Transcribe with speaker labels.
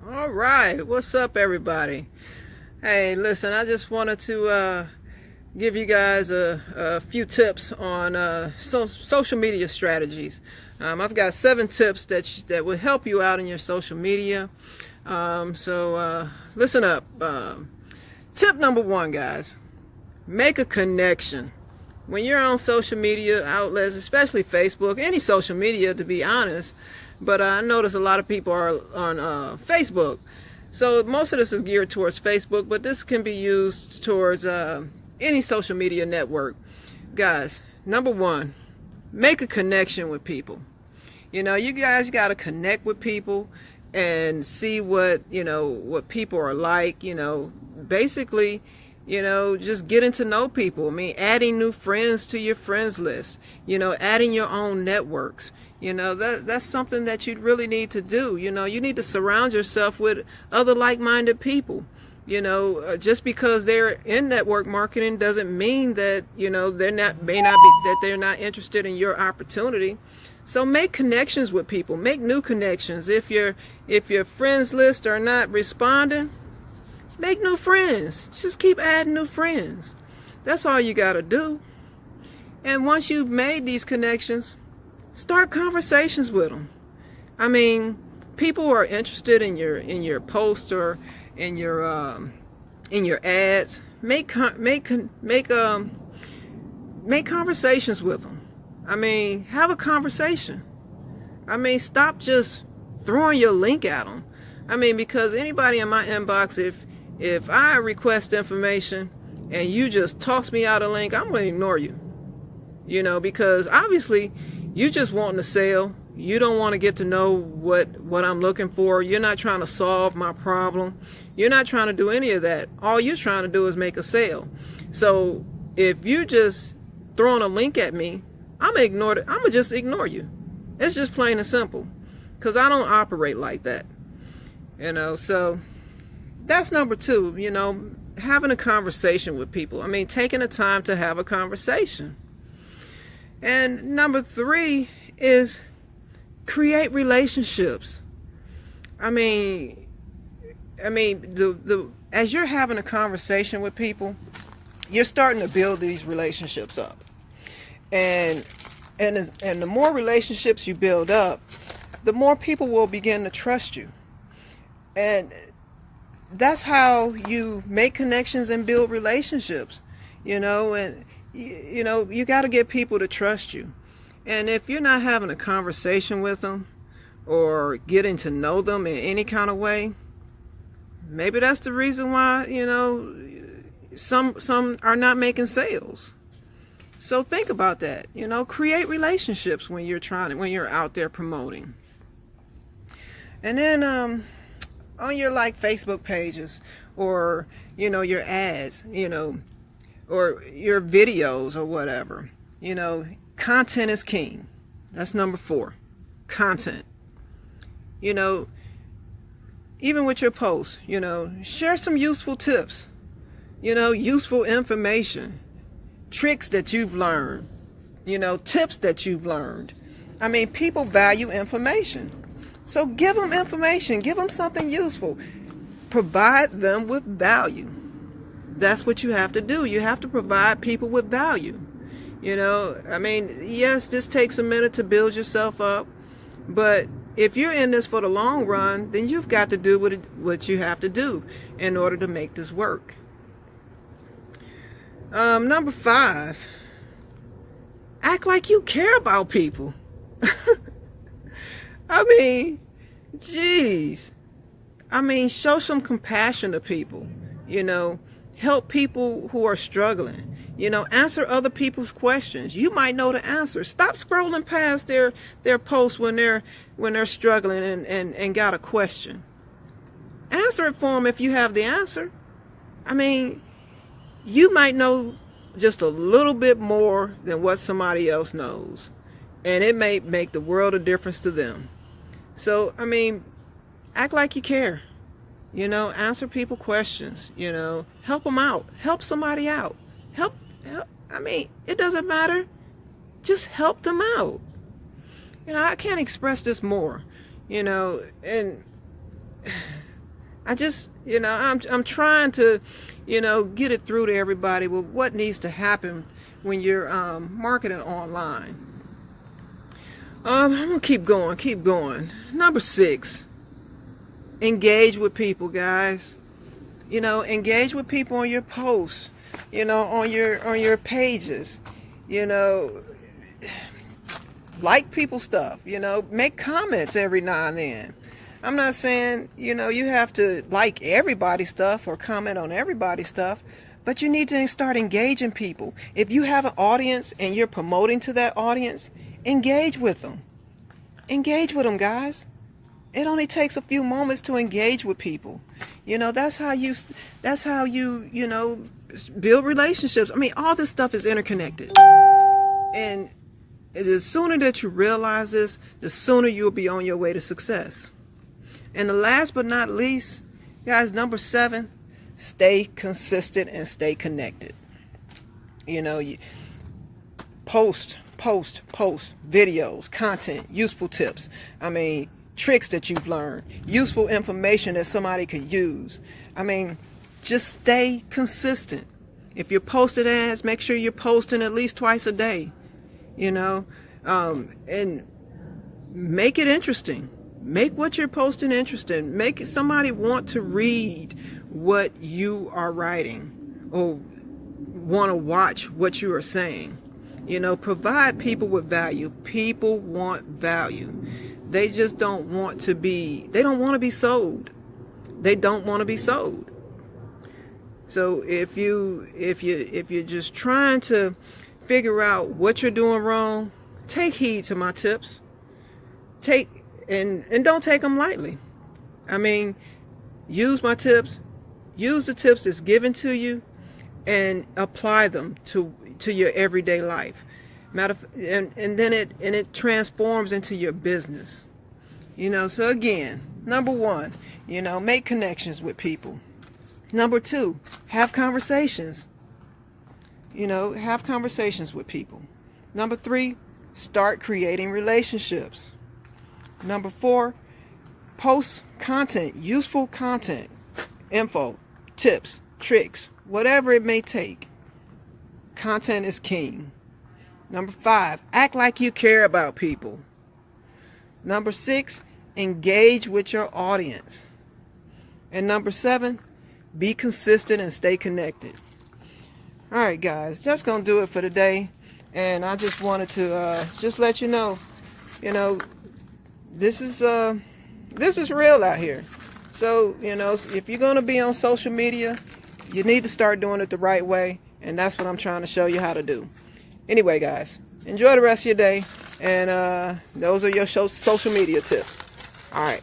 Speaker 1: All right, what's up, everybody? Hey, listen, I just wanted to give you guys a few tips on social media strategies. I've got 7 tips that will help you out in your social media. So listen up. Tip number 1, guys: make a connection. When you're on social media outlets, especially Facebook, any social media, to be honest, but I notice a lot of people are on Facebook. So most of this is geared towards Facebook, but this can be used towards any social media network. Guys, number 1, make a connection with people. You guys got to connect with people and see what people are like. Basically, just getting to know people. I mean, adding new friends to your friends list, adding your own networks. That's something that you really need to do. You need to surround yourself with other like-minded people. Just because they're in network marketing doesn't mean that, they're not interested in your opportunity. So make connections with people, make new connections. If your friends list are not responding, make new friends. Just keep adding new friends. That's all you got to do. And once you've made these connections, start conversations with them. I mean, people are interested in your post or in your ads. Make conversations with them. I mean, have a conversation. I mean, stop just throwing your link at them. I mean, because anybody in my inbox, if I request information and you just toss me out a link, I'm going to ignore you. Because obviously you just wanting to sell. You don't want to get to know what I'm looking for. You're not trying to solve my problem. You're not trying to do any of that. All you're trying to do is make a sale. So if you just throwing a link at me, I'm gonna just ignore you. It's just plain and simple, because I don't operate like that. So that's number 2. Having a conversation with people. I mean, taking the time to have a conversation. And number 3 is create relationships. I mean, as you're having a conversation with people, you're starting to build these relationships up. And the more relationships you build up, the more people will begin to trust you. And that's how you make connections and build relationships. You got to get people to trust you. And if you're not having a conversation with them or getting to know them in any kind of way, maybe that's the reason why, some are not making sales. So think about that. Create relationships when you're out there promoting. And then on your Facebook pages, or your ads, or your videos or whatever, content is king. That's number 4. Content. Even with your posts, share some useful tips, useful information, tricks that you've learned, tips that you've learned. I mean, people value information. So give them information, give them something useful. Provide them with value. That's what you have to do. You have to provide people with value. I mean, yes, this takes a minute to build yourself up, but if you're in this for the long run, then you've got to do what you have to do in order to make this work. Number 5, act like you care about people. I mean, geez. I mean, show some compassion to people. Help people who are struggling. Answer other people's questions. You might know the answer. Stop scrolling past their posts when they're struggling and got a question. Answer it for them if you have the answer. I mean, you might know just a little bit more than what somebody else knows, and it may make the world of difference to them. So, I mean, act like you care. Answer people questions. Help them out. Help somebody out. Help. I mean, it doesn't matter. Just help them out. I can't express this more. And I just, I'm trying to, get it through to everybody with what needs to happen when you're marketing online. I'm gonna keep going. Number 6, engage with people, guys. Engage with people on your posts, on your pages. Like people's stuff. Make comments every now and then. I'm not saying, you have to like everybody's stuff or comment on everybody's stuff, but you need to start engaging people. If you have an audience and you're promoting to that audience, engage with them. Engage with them, guys. It only takes a few moments to engage with people. That's how you build relationships. I mean, all this stuff is interconnected. And the sooner that you realize this, the sooner you'll be on your way to success. And the last but not least, guys, number 7, stay consistent and stay connected. You post videos, content, useful tips. I mean, tricks that you've learned, useful information that somebody could use. I mean, just stay consistent. If you're posting ads, make sure you're posting at least twice a day, and make it interesting. Make what you're posting interesting. Make somebody want to read what you are writing or want to watch what you are saying. Provide people with value. People want value. They just don't want to be sold. They don't want to be sold. So if you're just trying to figure out what you're doing wrong, take heed to my tips. And don't take them lightly. I mean, use my tips. Use the tips that's given to you and apply them to your everyday life. And then it transforms into your business. So again, number 1, make connections with people. Number 2, have conversations. Have conversations with people. Number 3, start creating relationships. Number 4, post content, useful content, info, tips, tricks, whatever it may take. Content is king. Number 5, act like you care about people. Number 6, engage with your audience. And number 7, be consistent and stay connected. All right, guys, that's going to do it for today. And I just wanted to just let you know, this is real out here. So, if you're going to be on social media, you need to start doing it the right way. And that's what I'm trying to show you how to do. Anyway, guys, enjoy the rest of your day. And those are your social media tips. All right.